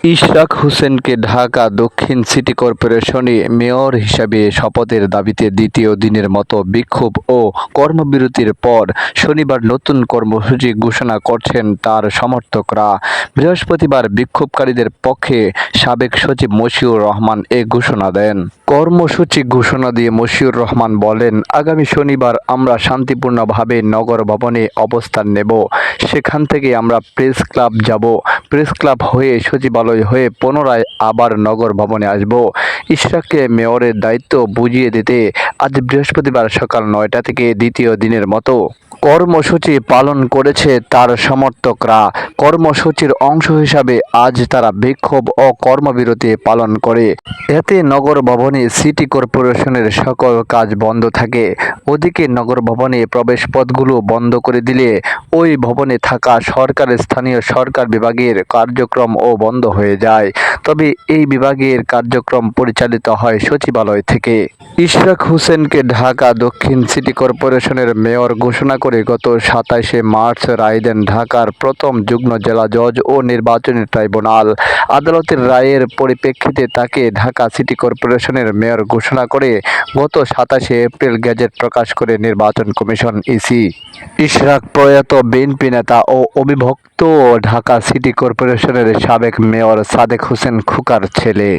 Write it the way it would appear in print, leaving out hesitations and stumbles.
ইশরাক হোসেনকে ঢাকা দক্ষিণ city করপোরেশনে mayor হিসেবে শপথের দাবিতে দ্বিতীয় দিনের মতো বিক্ষোভ ও কর্মবিরতির পর শনিবার নতুন কর্মসূচি ঘোষণা করছেন তার সমর্থকরা। বৃহস্পতিবার বিক্ষোভকারীদের পক্ষে সাবেক সচিব মশিউর রহমান এ ঘোষণা দেন। কর্মসূচি ঘোষণা দিয়ে মশিউর রহমান বলেন, আগামী শনিবার আমরা শান্তিপূর্ণভাবে নগর ভবনে অবস্থান নেব। সেখান থেকে আমরা প্রেস ক্লাব যাব। প্রেস ক্লাব হয়ে সচিবালয় হয়ে পুনরায় আবার নগর ভবনে আসব। ইশরাককে মেয়রের দায়িত্ব বুঝিয়ে দিতে আজ বৃহস্পতিবার সকাল ৯টা থেকে দ্বিতীয় দিনের মতো কর্মসূচি পালন করেছে তার সমর্থকরা। কর্মসূচির অংশ হিসাবে আজ তারা বিক্ষোভ ও কর্মবিরতি পালন করে। এতে নগর ভবনে সিটি কর্পোরেশনের সকল কাজ বন্ধ থাকে। ওদিকে নগর ভবনে প্রবেশপথগুলো বন্ধ করে দিলে ওই ভবনে থাকা সরকারের স্থানীয় সরকার বিভাগের কার্যক্রমও বন্ধ হয়ে যায়। তবে এই বিভাগের কার্যক্রম পরিচালিত হয় সচিবালয় থেকে। ইশরাক হোসেনকে ঢাকা দক্ষিণ সিটি কর্পোরেশনের মেয়র ঘোষণা করে গত ২৭শে মার্চ রায় দেন ঢাকার প্রথম যুগ্ম জেলা জজ ও নির্বাচনী ট্রাইব্যুনাল। আদালতের রায়ের পরিপ্রেক্ষিতে তাকে ঢাকা সিটি কর্পোরেশনের মেয়র ঘোষণা করে গত ২৭শে এপ্রিল গেজেট প্রকাশ করে নির্বাচন কমিশন ইসি। ইশরাক প্রয়াত বিএনপি নেতা ও অবিভক্ত ঢাকা সিটি কর্পোরেশনের সাবেক মেয়র সাদেক হোসেন খোকার ছেলে।